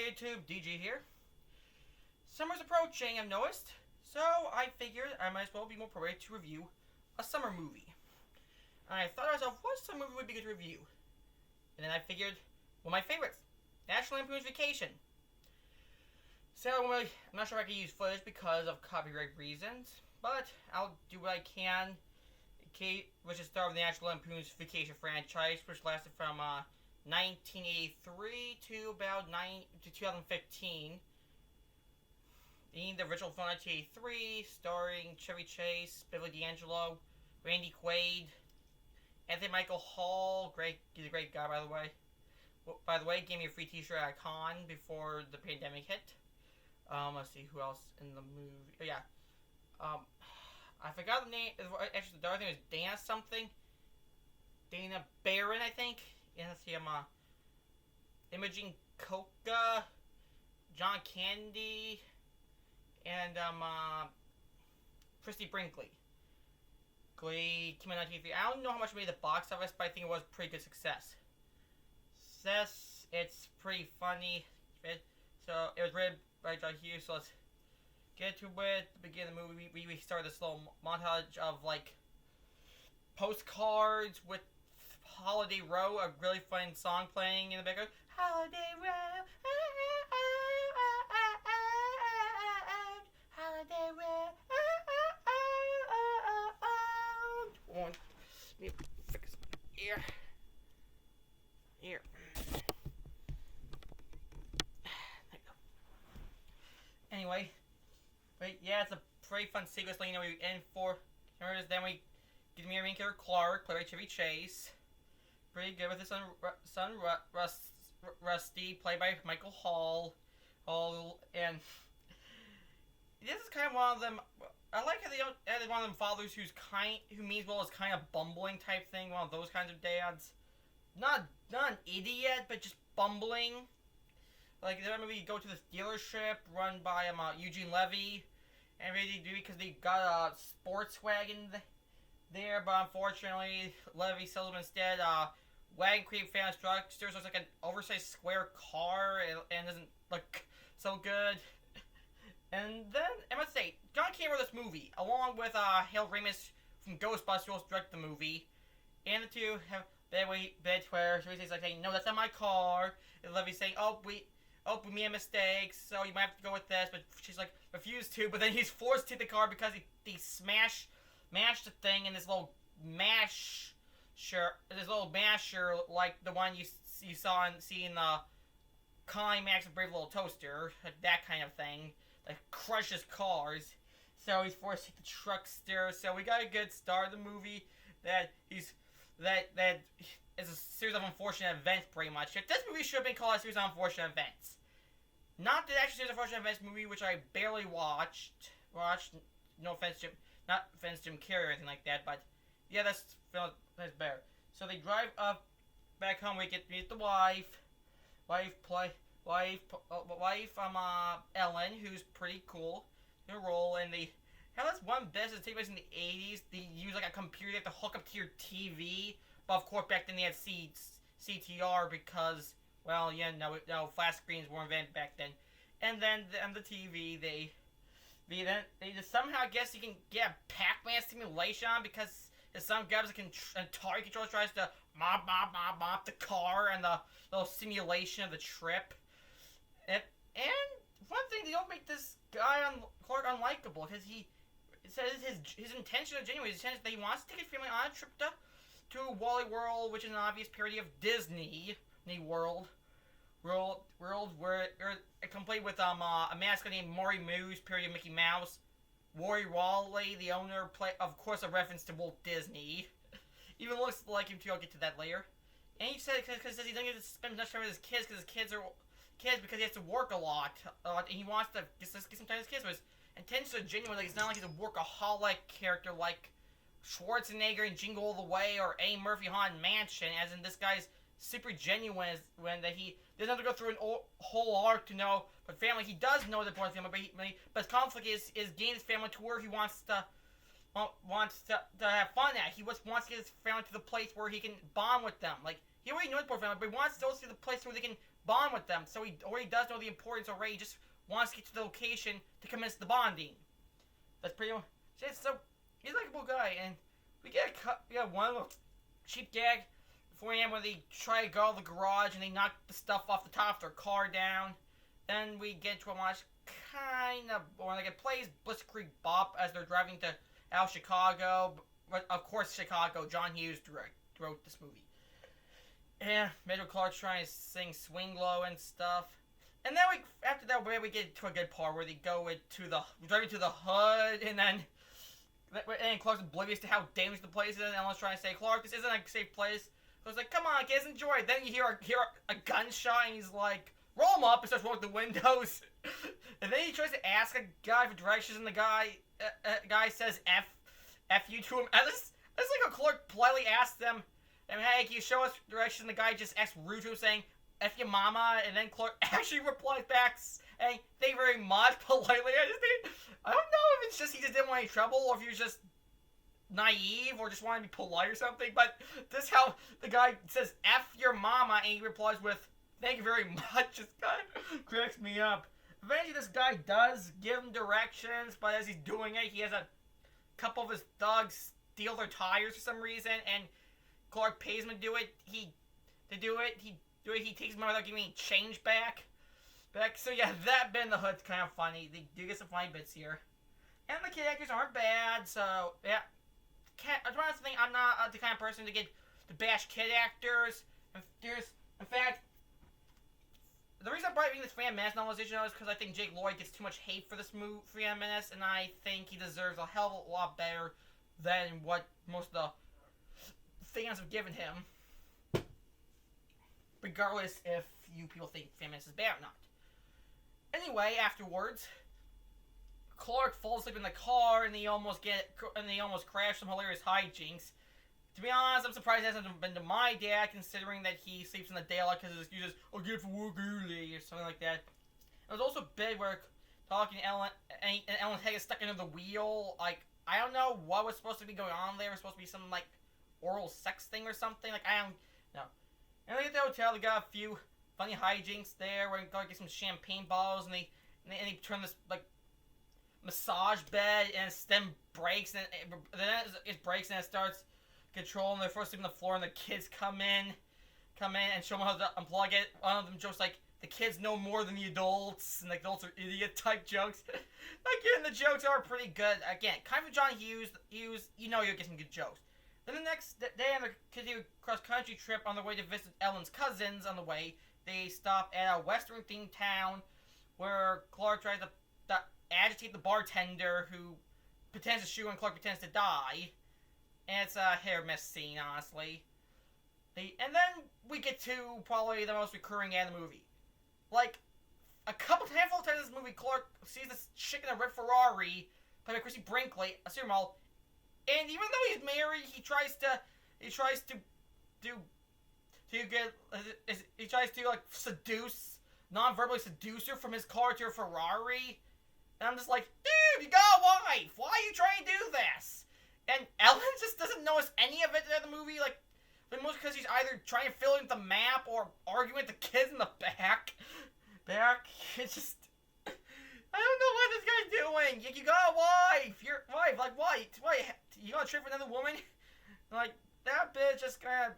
YouTube, DG here. Summer's approaching, I've noticed, so I figured I might as well be more appropriate to review a summer movie. And I thought to myself, what summer movie would be good to review? And then I figured, well, my favorites, National Lampoon's Vacation. So I'm not sure if I can use footage because of copyright reasons, but I'll do what I can, which is start with the National Lampoon's Vacation franchise, which lasted from 1983 to about 2015. The original film 1983, starring Chevy Chase, Beverly D'Angelo, Randy Quaid, Anthony Michael Hall. He's a great guy, by the way. By the way, gave me a free T-shirt at a con before the pandemic hit. Let's see who else in the movie. Oh, yeah. I forgot the name. Actually, the other name is Dana something. Dana Barron, I think. And let's see, Imogen Coca, John Candy, and Christy Brinkley. Came in 1983. I don't know how much it made the box office, but I think it was pretty good success. It's pretty funny. So it was written by John Hughes. So let's get to it. To begin the movie, we start this little montage of like postcards with Holiday Row, a really fun song playing in the background. Holiday Row, Holiday Row. Let me fix my ear. Here. There you go. Anyway, but yeah, it's a pretty fun sequence. Like, we end for. Then we get me a main character Clark, played by Chevy Chase. Pretty good with his son Rusty, played by Michael Hall. And this is kind of one of them. I like how they added one of them fathers who means well, is kind of bumbling type thing. One of those kinds of dads. Not an idiot, but just bumbling. Like, then we go to this dealership run by Eugene Levy, and really do because they got a sports wagon there, but unfortunately Levy sells them instead wagon cream fan structure, so it's like an oversized square car and doesn't look so good. And then I must say, John Cameron wrote this movie along with Harold Ramis from Ghostbusters, who also directed the movie, and the two have bed where Chevy says like saying, "No, that's not my car," and Levy's saying, we made a mistake, so you might have to go with this," but she's like refused to, but then he's forced to take the car because he smashed the thing in this little masher, like the one you see in the Climax of Brave Little Toaster, that kind of thing, that crushes cars. So he's forced to take the truckster. So we got a good start of the movie that is a series of unfortunate events, pretty much. This movie should have been called a series of unfortunate events. Not the actual series of unfortunate events movie, which I barely watched. No offense, not offense Jim Carrey or anything like that, but yeah, that's better. So they drive up back home. We get to meet the wife, Ellen, who's pretty cool in her role, and they have this one business that takes place in the 80s. They use like a computer they have to hook up to your TV, but of course back then they had CTR because, well, yeah, no, flat screens weren't invented back then. And then on the TV, they just somehow guess you can get a Pac-Man simulation on because his son grabs a Atari controller, tries to mop the car and the little simulation of the trip. And one thing, they don't make this guy Clark unlikable because he says his intention is genuine. His intention that he wants to take his family on a trip to Wally World, which is an obvious parody of Disney World, where complete with a mascot named Maury Moose, parody of Mickey Mouse. Rory Wally, the owner, of course, a reference to Walt Disney. Even looks like him too. I'll get to that later. And he said because he doesn't get to spend much time with his kids because his kids are because he has to work a lot, and he wants to get some time with his kids. But his intentions are genuine. Like, it's not like he's a workaholic character like Schwarzenegger in Jingle All the Way or Eddie Murphy Haunted Mansion. As in, this guy's super genuine when that he doesn't have to go through an whole arc to know. But family, he does know the important family. But his conflict is getting his family to where he wants to have fun at. He just wants to get his family to the place where he can bond with them. Like, he already knows the poor family, but he wants to also see the place where they can bond with them. So he already does know the importance already. He just wants to get to the location to commence the bonding. That's pretty much it. So he's a likable guy, and we get one little cheap gag beforehand when they try to go to the garage and they knock the stuff off the top of their car down. Then we get to a much kind of boring. Like it plays Blitzkrieg Bop as they're driving to out of Chicago. But of course, Chicago. John Hughes wrote this movie. And Major Clark's trying to sing Swing Low and stuff. And then after that, we get to a good part where they go driving to the hood, and then Clark's oblivious to how dangerous the place is, and Ellen's trying to say, Clark, this isn't a safe place. So it's like, come on, kids, enjoy it. Then you hear a gunshot, and he's like, roll him up, and starts rolling the windows. And then he tries to ask a guy for directions, and the guy says F you to him. That's like a Clark politely asks them, hey, can you show us directions? And the guy just acts rude to him, saying, F your mama, and then Clark actually replies back, saying, thank you very much, politely. I don't know if it's just he just didn't want any trouble, or if he was just naive, or just wanted to be polite or something, but this is how the guy says, F your mama, and he replies with, thank you very much. Just kind of cracks me up. Eventually, this guy does give him directions, but as he's doing it, he has a couple of his thugs steal their tires for some reason, and Clark pays him to do it. He takes money without giving any change back. So yeah, that bit in the hood's kind of funny. They do get some funny bits here. And the kid actors aren't bad, so yeah. I'm trying to think, I'm not the kind of person to bash kid actors. In fact, the reason I'm bringing this Phantom Menace novelization is because I think Jake Lloyd gets too much hate for this movie, Phantom Menace, and I think he deserves a hell of a lot better than what most of the fans have given him. Regardless if you people think Phantom Menace is bad or not. Anyway, afterwards, Clark falls asleep in the car, and they almost crash some hilarious hijinks. To be honest, I'm surprised it hasn't been to my dad, considering that he sleeps in the daylight because his excuse is, I'll get for work early, or something like that. There was also a bit where talking to Ellen, and Ellen's head is stuck into the wheel. Like, I don't know what was supposed to be going on there. It was supposed to be some, like, oral sex thing or something. Like, I don't know. And they get to the hotel, they got a few funny hijinks there, where they get some champagne bottles, and they turn this, like, massage bed, and it then breaks, and then it breaks, and it starts controlling. They're first sleeping on the floor, and the kids come in and show them how to unplug it. One of them jokes like, the kids know more than the adults, and the adults are idiot type jokes. Again, the jokes are pretty good. Again, kind of John Hughes, you know you'll get some good jokes. Then the next day on their continued cross-country trip, on their way to visit Ellen's cousins, on the way, they stop at a western-themed town where Clark tries to agitate the bartender, who pretends to shoot and Clark pretends to die. And it's a hit-or-miss scene, honestly. And then we get to probably the most recurring ad in the movie. Like, handful of times in this movie, Clark sees this chick in a red Ferrari, played by Chrissy Brinkley, a supermodel, and even though he's married, he tries to like seduce, non-verbally seduce her from his car to her Ferrari. And I'm just like, dude, you got a wife. Why are you trying to do this? And Ellen just doesn't notice any of it in the movie, like, but mostly because he's either trying to fill in the map or arguing with the kids in the back. It's just, I don't know what this guy's doing. You got a wife. Your wife, like, what? You got a trip with another woman? Like, that bit's just kind of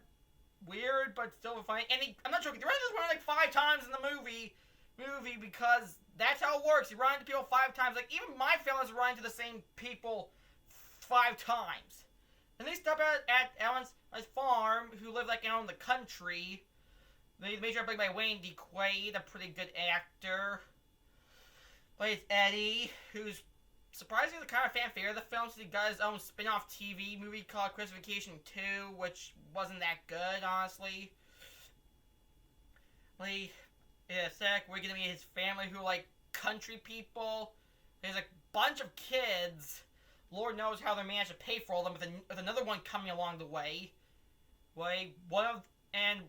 weird, but still funny. And I'm not joking, they run this one like 5 times in the movie because that's how it works. You run into people 5 times. Like, even my family's run into the same people 5 times. And they stop at Ellen's farm, who live like out in the country. They made sure played by Wayne DeQuaid, a pretty good actor. Plays Eddie, who's surprisingly the kind of fan favorite of the film, since he got his own spin-off TV movie called Christmas Vacation 2, which wasn't that good, honestly. In a sec, we're gonna meet his family, who are like country people. There's a bunch of kids. Lord knows how they managed to pay for all of them, with another one coming along the way. And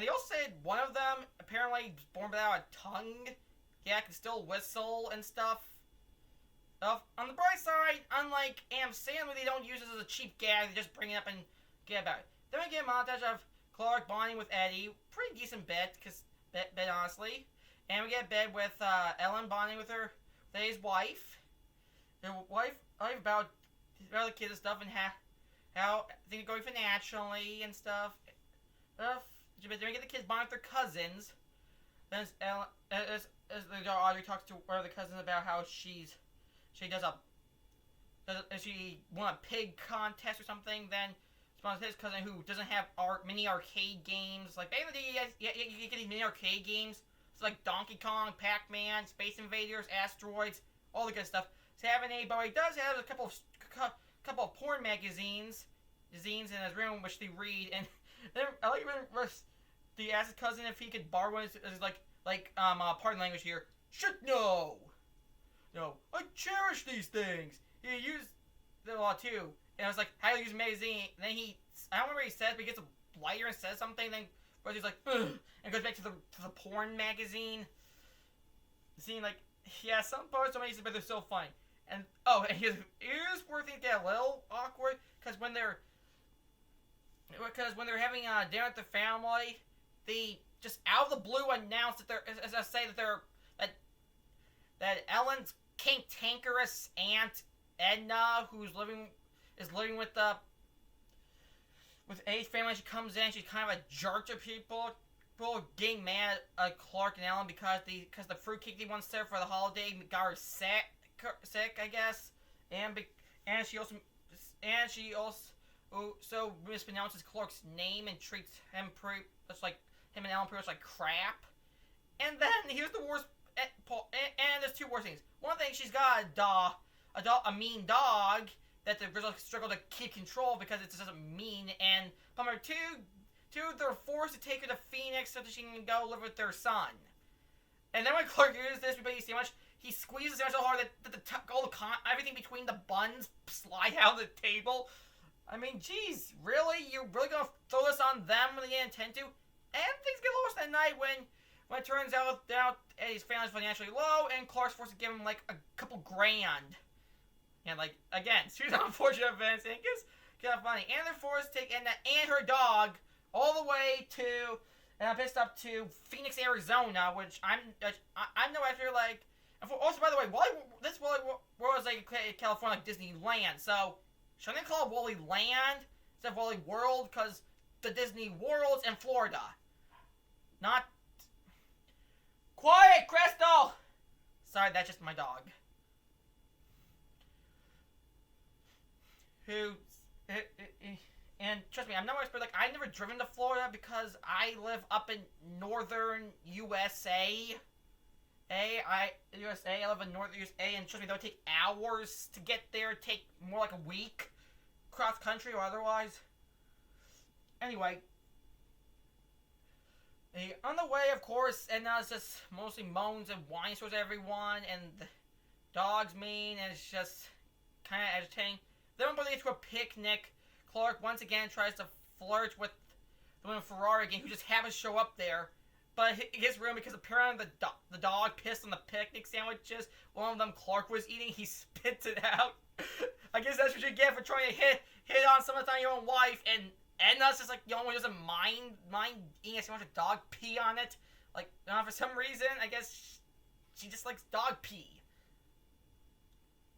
they also said one of them apparently was born without a tongue. Yeah, can still whistle and stuff. On the bright side, unlike Am Sandler, they don't use this as a cheap gag. They just bring it up and get about it. Then we get a montage of Clark bonding with Eddie. Pretty decent bit, because bed honestly. And we get bed with Ellen bonding with his wife. Their wife about the kids and stuff, and how things are going financially and stuff. Then we get the kids bonding with their cousins. Then as the girl Audrey talks to one of the cousins about how she won a pig contest or something. Then his cousin who doesn't have mini arcade games. Like back in the day, you get these mini arcade games. It's like Donkey Kong, Pac-Man, Space Invaders, Asteroids, all the good stuff. So but he does have a couple of porn magazines in his room which they read. And then I like when he asked his cousin if he could borrow one. It's pardon language here. Shit, no. I cherish these things. He used them a lot too. And I was like, how do you use a magazine? And then I don't remember what he says, but he gets a lighter and says something. Then he's like, ugh, and goes back to the porn magazine. Seeing like, yeah, some parts are amazing, but they're so funny. And here's where things get a little awkward because when they're having dinner with the family, they just out of the blue announce that Ellen's cantankerous aunt Edna, who's living with A's family. She comes in, she's kind of a jerk to people. People are getting mad at Clark and Ellen because the fruitcake they once served for the holiday got her sick, I guess, and she also mispronounces Clark's name and treats him him and Ellen pretty much like crap. And then here's the worst, and there's two worse things. One thing, she's got a mean dog that the girls struggle to keep control because it's just mean. And number two, they're forced to take her to Phoenix so that she can go live with their son. And then when Clark uses this, everybody see how much he squeezes it so hard that everything between the buns slide out of the table. I mean, geez, really? You're really gonna throw this on them when they didn't intend to? And things get lost that night when it turns out his family's financially low and Clark's forced to give him like a couple grand. And like, again, series of unfortunate events, and it gets kind of funny. And they're forced to take Edna and her dog all the way to, and I'm pissed up to Phoenix, Arizona, which I know after like. Also, by the way, this Wally World is like California, like Disneyland. So should I call it Wally Land instead of Wally World? Because the Disney World's in Florida, not. Quiet, Crystal. Sorry, that's just my dog. And trust me, I'm not expert. Like, I've never driven to Florida because I live up in northern USA. I live in northern USA, and trust me, that would take hours to get there. It'd take more like a week, cross country or otherwise. Anyway, on the way, of course, Edna's just mostly moans and whines towards everyone, and the dog's mean, and it's just kind of agitating. Then when they get to a picnic, Clark once again tries to flirt with the woman Ferrari again, who just happens to show up there. But it gets ruined because apparently the dog pissed on the picnic sandwiches. One of them Clark was eating, he spits it out. I guess that's what you get for trying to hit on someone on your own wife. And Edna's just like the only one who doesn't mind eating a sandwich with dog pee on it. Like, for some reason, I guess she just likes dog pee.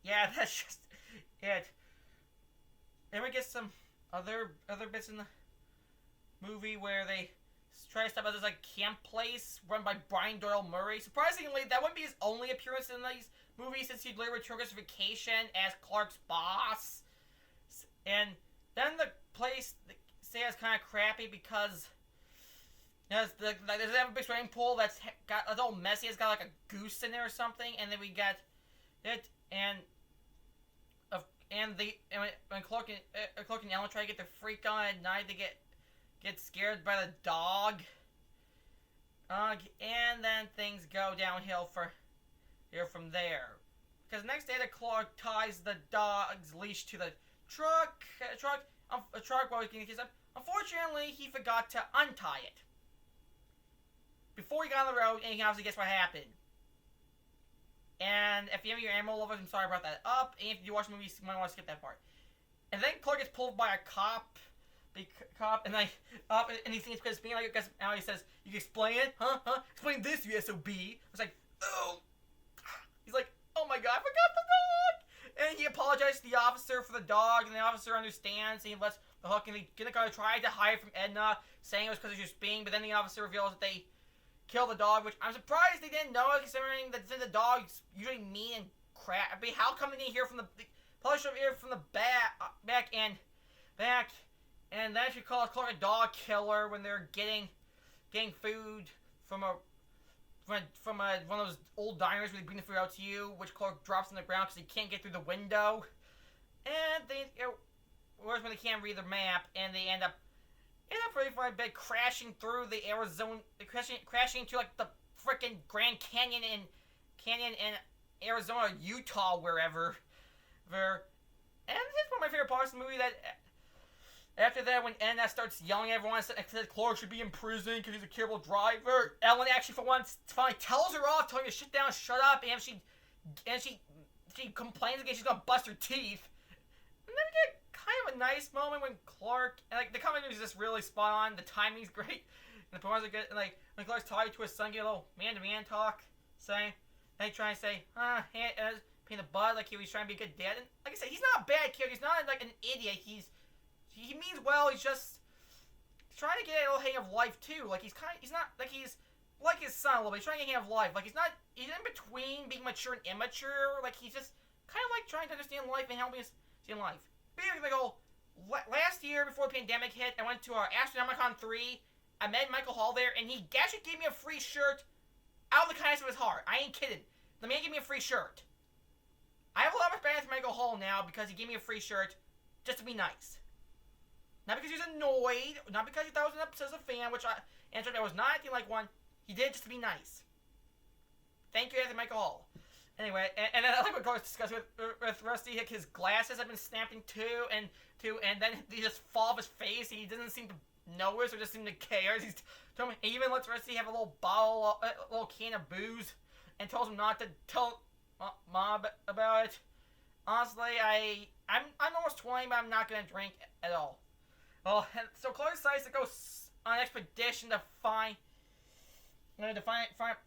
Yeah, that's just it. Then we get some other bits in the movie where they try to stop at this like camp place run by Brian Doyle Murray. Surprisingly, that wouldn't be his only appearance in these movies since he'd later returned his vacation as Clark's boss. And then the place they say is kind of crappy because there's a big swimming pool that's all messy. It's got like a goose in there or something, and then we got it when Clark and Ellen try to get their freak on at night, they get scared by the dog. And then things go downhill from there. Because the next day, the Clark ties the dog's leash to the truck while he can kiss up. Unfortunately, he forgot to untie it before he got on the road, and you can obviously guess what happened. And if you have your animal lovers, I'm sorry about that. And if you watch the movie, you might want to skip that part. And then Clark gets pulled by a cop the cop, and like, and he thinks because being like, because now he says, "You can explain it, huh? Explain this, you SOB." I was like, oh. He's like, "Oh my god, I forgot the dog!" And he apologized to the officer for the dog, and the officer understands, and he lets the hook, and the kindergarten tried to hide from Edna, saying it was because of just being, but then the officer reveals that they killed the dog, which I'm surprised they didn't know, considering that the dog's usually mean and crap. I mean, how come they didn't hear from the probably should have heard from the back, and then she calls Clark a dog killer when they're getting food from one of those old diners where they bring the food out to you, which Clark drops on the ground because he can't get through the window. And whereas when they can't read the map, and they end up pretty far bit crashing through the Arizona, crashing into like the frickin' Grand Canyon in Arizona, Utah, wherever. And this is one of my favorite parts of the movie. That after that, when Anna starts yelling at everyone, said Clark should be in prison because he's a terrible driver, Ellen actually for once finally tells her off, telling her to sit down, shut up, and she complains again she's gonna bust her teeth. And then we get kind of a nice moment when Clark, and like the comedy is just really spot on. The timing's great, and the performance are good. And like when Clark's talking to his son, get a little man-to-man talk, saying, and he trying to say, hey, pain the butt, like he was trying to be a good dad. And like I said, he's not a bad kid. He's not like an idiot. He means well. He's just trying to get a little hang of life too. Like he's not like he's like his son a little bit. He's trying to get a hang of life. Like he's in between being mature and immature. Like he's just kind of like trying to understand life and helping us see life. Like, last year before the pandemic hit, I went to our Astronomicon 3. I met Michael Hall there, and he actually gave me a free shirt out of the kindness of his heart. I ain't kidding. The man gave me a free shirt. I have a lot of respect for Michael Hall now because he gave me a free shirt just to be nice. Not because he was annoyed, not because he thought I was an obsessive fan, which I answered I was not acting like one. He did it just to be nice. Thank you, Anthony Michael Hall. Anyway, and then I like what Clark discussed with Rusty. His glasses have been snapped in two, and then he just fall off his face. He doesn't seem to notice or just seem to care. He even lets Rusty have a little bottle, a little can of booze, and tells him not to tell Mom about it. Honestly, I'm almost 20, but I'm not gonna drink at all. Well, so Clark decides to go on an expedition to find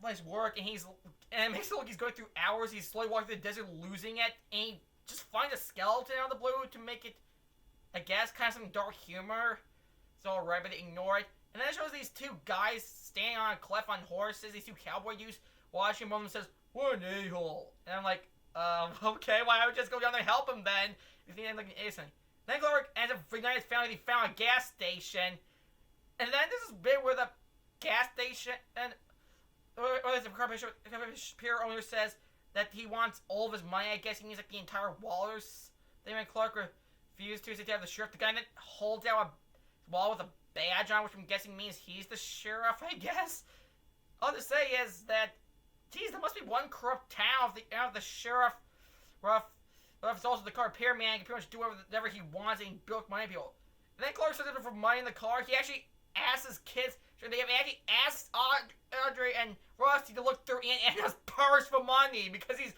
place work, and it makes it look like he's going through hours. He's slowly walking through the desert, losing it, and he just finds a skeleton out of the blue to make it, I guess, kind of some dark humor. It's alright, but they ignore it. And then it shows these two guys standing on a cliff on horses, these two cowboy dudes, watching. One of them says, "What an a-hole." And I'm like, okay, why don't we just go down there and help him then? If he ends like an innocent. Then Clark ends up reuniting his family. They found a gas station. And then this is bit where the gas station, and or the car owner says that he wants all of his money. I guess he means like the entire wallet. Then when Clark refused to, he said to have the sheriff. The guy that holds out a wallet with a badge on, which I'm guessing means he's the sheriff, I guess. All to say is that, geez, there must be one corrupt town if the sheriff, it's also the car repairman, can pretty much do whatever he wants and bilk money people. And then Clark says for money in the car. He actually asks his kids, they have actually asked Audrey and Rusty to look through Anna's purse for money because he's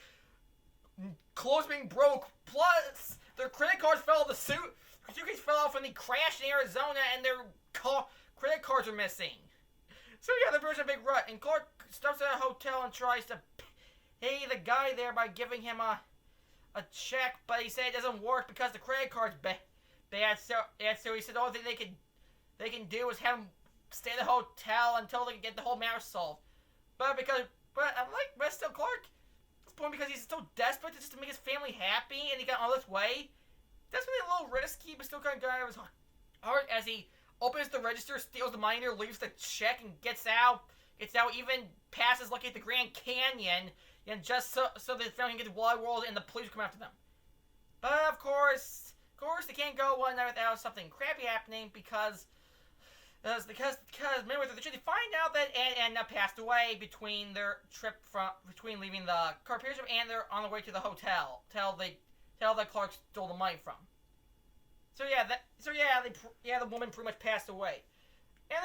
close to being broke. Plus, their credit cards fell off the suitcase fell off when they crashed in Arizona, and their credit cards are missing. So yeah, they're in a big rut, and Clark stops at a hotel and tries to pay the guy there by giving him a check, but he said it doesn't work because the credit card's bad. So he said the only thing they can do is have him stay at the hotel until they can get the whole matter solved. But still Clark, at this point, because he's still desperate just to make his family happy, and he got all this way. That's really a little risky, but still kind of got out of his heart as he opens the register, steals the money, and leaves the check, and gets out, even passes looking at the Grand Canyon, and just so the family can get to Wild World and the police come after them. But of course, they can't go one night without something crappy happening because midway through the trip, they find out that Anna passed away between leaving the car repair shop and they're on the way to the hotel. Tell that Clark stole the money from. The woman pretty much passed away. And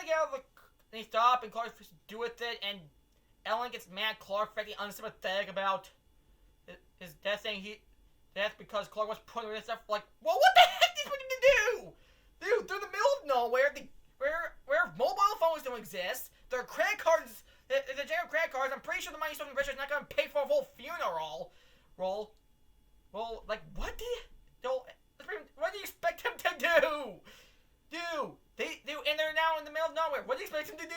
they stop, and Clark do with it, and Ellen gets mad. Clark frankly unsympathetic about his death, saying death because Clark was putting her in stuff. Like, well, what the heck is he supposed to do? Dude, they're in the middle of nowhere, where mobile phones don't exist, their credit cards, the general credit cards, I'm pretty sure the money stolen from Richard's not going to pay for a whole funeral. Well, like, what do you expect him to do? And they're now in the middle of nowhere. What do you expect him to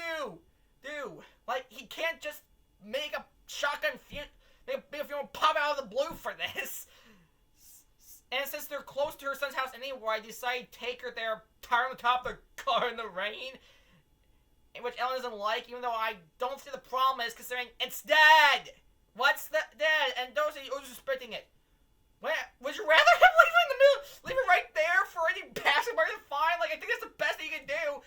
do? Like, he can't just make a shotgun funeral pop out of the blue for this. And since they're close to her son's house anyway, I decided to take her there, tie her on the top of the car in the rain. Which Ellen doesn't like, even though I don't see the problem is considering it's dead! What's dead? And those are who's suspecting it. Would you rather him leave it right there for any passerby to find? Like, I think that's the best thing you can do.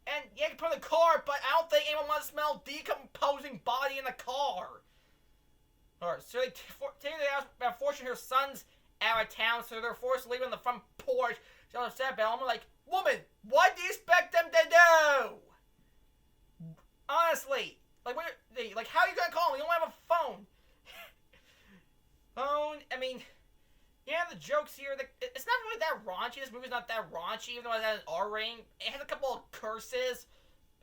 And yeah, you can put it in the car, but I don't think anyone wants to smell decomposing body in the car. Alright, so they take the house, but unfortunately her son's out of town, so they're forced to leave on the front porch. She's upset about him. Like, woman, what do you expect them to do? Honestly, like, how are you gonna call him? You don't have a phone. I mean, yeah, the jokes here, it's not really that raunchy. This movie's not that raunchy, even though it has an R rating. It has a couple of curses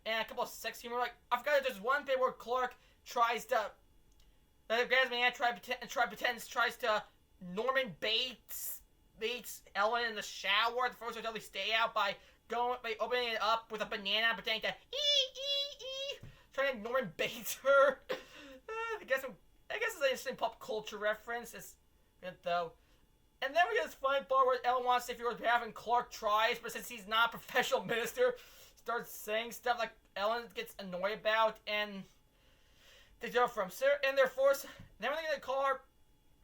and a couple of sex humor. Like, I forgot that there's one bit where Clark tries to, tries to Norman Bates Ellen in the shower at the first hotel they stay out by opening it up with a banana, pretending to trying to Norman Bates her. I guess it's an interesting pop culture reference. It's good though. And then we get this funny part where Ellen wants to say if he was behalf and Clark tries, but since he's not a professional minister, starts saying stuff like Ellen gets annoyed about, and they go from and they're forced. Then when they get in the car,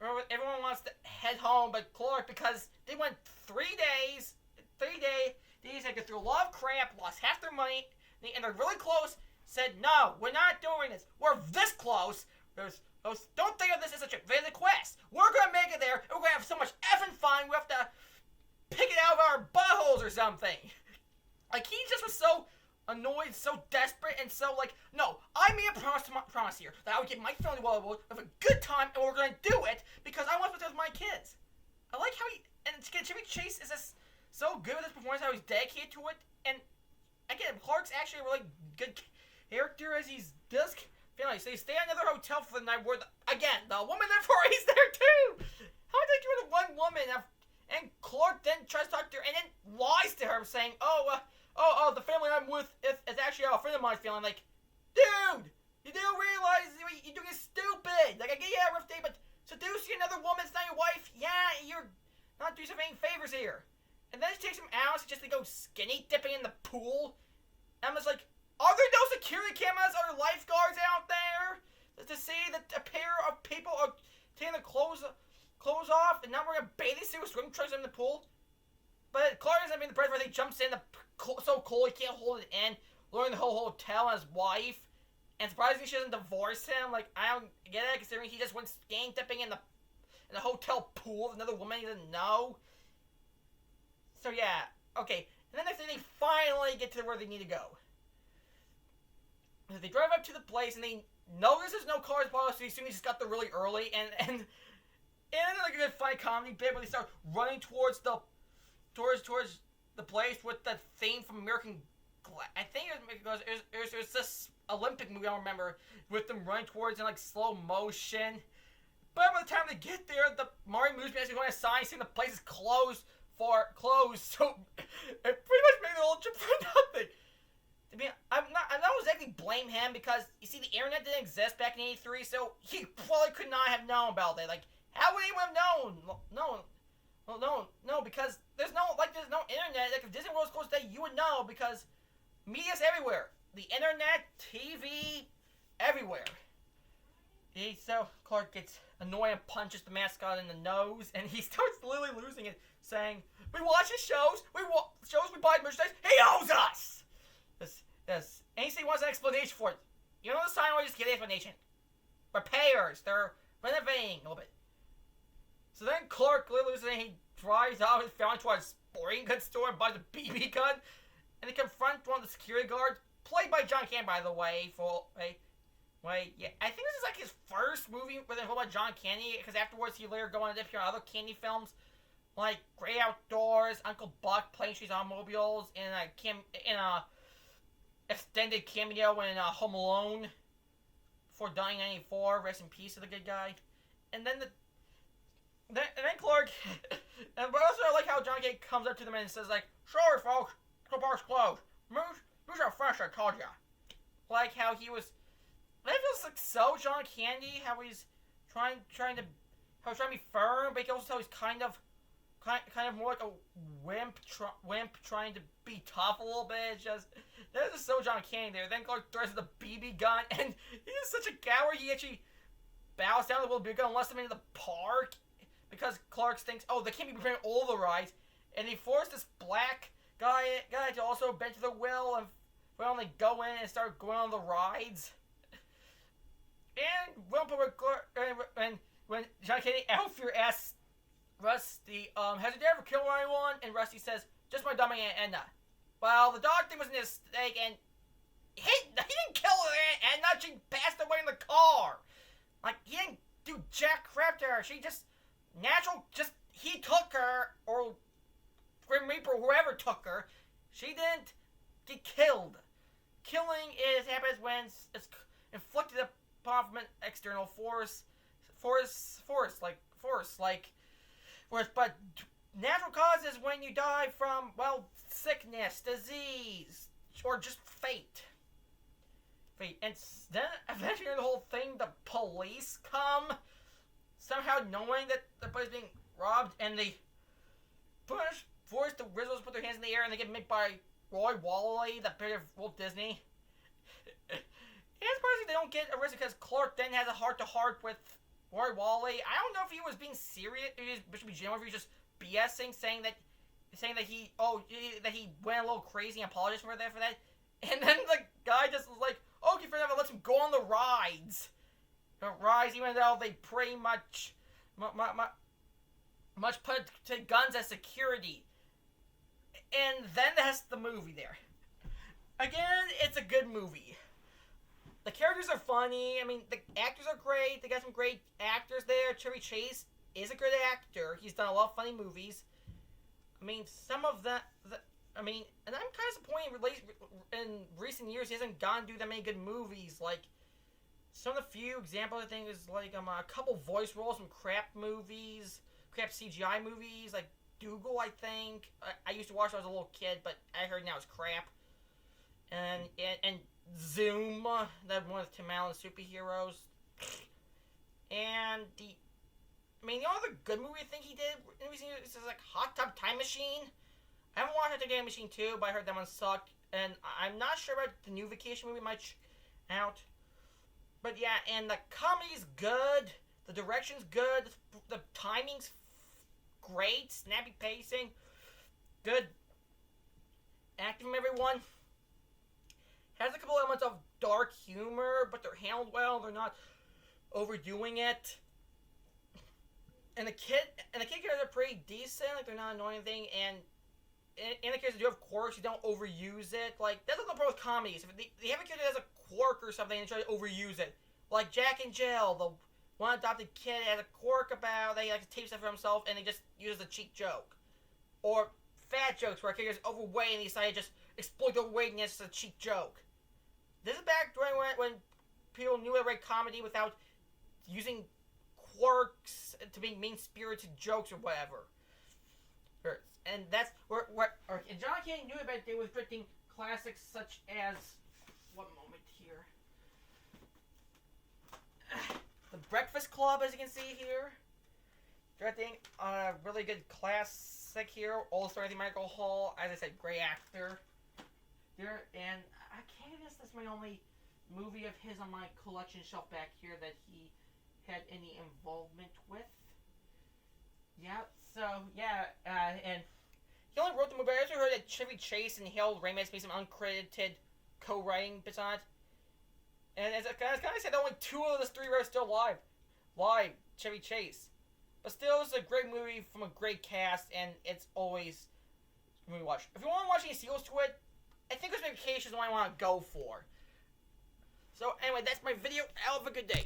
everyone wants to head home, but Clark, because they went 3 days, they go through a lot of crap, lost half their money, and they're really close, said, no, we're not doing this. We're this close. Don't think of this as such a visit quest. We're going to make it there, and we're going to have so much effing fun, we have to pick it out of our buttholes or something. Like, he just was so annoyed, so desperate, and so like, no, I made a promise here that I would get my family well have a good time, and we're going to do it because I want to spend with my kids. I like how Chevy Chase is just so good with his performance, how he's dedicated to it, and again, Clark's actually a really good character as he does family. So they stay at another hotel for the night where, the woman therefore is there too. How did they get rid of one woman? And Clark then tries to talk to her and then lies to her saying, the family I'm with is actually a friend of mine's family. I'm like, dude, you do realize what you're doing is stupid. Like, I get you a rough day, but seducing another woman that's not your wife, yeah, you're not doing some any favors here. And then she takes him out just to go skinny dipping in the pool. And I'm just like, are there no security cameras or lifeguards out there to see that a pair of people are taking their clothes off and not wearing a bathing suit with swim trunks in the pool? But Clark doesn't mean the breath where he jumps in so cold he can't hold it in, luring the whole hotel and his wife. And surprisingly, she doesn't divorce him. Like, I don't get it, considering he just went skin dipping in the hotel pool with another woman he doesn't know. So yeah, okay. And then next thing, they finally get to where they need to go. They drive up to the place and they notice there's no cars below, so they assume he just got there really early. And then like a good funny comedy bit where they start running towards the place with the theme from American. I think it was this Olympic movie I don't remember with them running towards in like slow motion. But by the time they get there, the Mario moves basically going to sign saying the place is closed. So it pretty much made the whole trip for nothing. I mean, I don't exactly blame him because you see the internet didn't exist back in '83, so he probably could not have known about it. Like, how would anyone have known? No, because there's no internet. Like, if Disney World was closed today, you would know because media's everywhere. The internet, TV, everywhere. So Clark gets annoyed and punches the mascot in the nose, and he starts literally losing it, saying, "We watch his shows. We buy merchandise. He owes us." This. And he wants an explanation for it. You know the sign will just get the explanation. Repairs. They're renovating a little bit. So then Clark literally he drives out his family to a sporting goods store and buys a BB gun, and they confront one of the security guards, played by John Candy, by the way. Yeah, I think this is like his first movie with a whole bunch of John Candy, because afterwards he later go on to appear in other Candy films, like Great Outdoors, Uncle Buck, Plane Streets Automobiles, and a extended cameo in Home Alone before dying in '94. Rest in peace to the good guy. And then Clark. But also I like how John Kane comes up to them and says like, "Sorry, folks, the bar's closed. Moose are fresh, I told ya." Like how he was. That feels like so John Candy. How he's trying to be firm, but he also he's kind of more like a wimp trying to be tough a little bit. It's just that is so John Candy there. Then Clark throws the BB gun, and he's such a coward. He actually bows down to the little BB gun and lets them into the park because Clark thinks, oh, they can't be preparing all the rides, and he forced this black guy to also bend to the will and finally go in and start going on the rides. And when John Candy Alfred asks Rusty, has your dad ever killed anyone? And Rusty says, just my dummy Aunt Edna. Well, the dog thing was a mistake, and he didn't kill her, and not she passed away in the car. Like, he didn't do jack crap to her. She just, he took her, or Grim Reaper, whoever took her. She didn't get killed. Killing happens when it's inflicted upon from an external force, but natural causes when you die from, well, sickness, disease, or just fate. And then eventually the whole thing, the police come, somehow knowing that the place is being robbed, and they force the Rizzles to put their hands in the air, and they get made by Roy Wally, the bit of Walt Disney. And surprisingly, they don't get arrested because Clark then has a heart-to-heart with Roy Wally. I don't know if he was being serious, if he should be genuine, or if he was just BSing, saying that he went a little crazy and apologized for that. And then the guy just was like, okay, fair enough, lets him go on the rides. The rides, even though they pretty much put to guns as security. And then that's the movie there. Again, it's a good movie. The characters are funny. I mean, the actors are great. They got some great actors there. Chevy Chase is a good actor. He's done a lot of funny movies. I mean, some of that. And I'm kind of disappointed in recent years he hasn't gone to do that many good movies. Like, some of the few examples I think is like a couple voice roles from crap CGI movies, like Dougal, I think. I used to watch when I was a little kid, but I heard now it's crap. And Zoom, that one of Tim Allen's superheroes. And the other good movie I think he did in recent years is like Hot Tub Time Machine. I haven't watched Hot Tub Time Machine 2, but I heard that one sucked. And I'm not sure about the new vacation movie much out. But yeah, and the comedy's good. The direction's good. The timing's great. Snappy pacing. Good acting from everyone. Has a couple elements of dark humor, but they're handled well. They're not overdoing it. And the kid characters are pretty decent. Like, they're not annoying anything. And in the case they do have quirks, you don't overuse it. Like, that's the problem with comedies. If they have a kid that has a quirk or something and try to overuse it. Like Jack and Jill, the one adopted kid has a quirk about that he likes to tape stuff for himself, and he just uses a cheap joke. Or fat jokes where a character's overweight and he decided to just exploit their weight and it's just a cheap joke. This is back during when people knew how to write comedy without using quirks to be mean-spirited jokes or whatever. And that's where and John Candy knew about it with directing classics such as, one moment here, The Breakfast Club, as you can see here. Directing a really good classic here, Old Story of the Michael Hall. As I said, great actor. There, and I can't guess that's my only movie of his on my collection shelf back here that he had any involvement with. Yeah, so, yeah, and he only wrote the movie. I also heard that Chevy Chase and Harold Ramis made some uncredited co-writing bits on it. And as I kind of said, only 2 of the 3 are still alive. Chevy Chase. But still, it's a great movie from a great cast, and it's always a movie to watch. If you want to watch any sequels to it, I think this vacation is the one I want to go for. So, anyway, that's my video. Have a good day.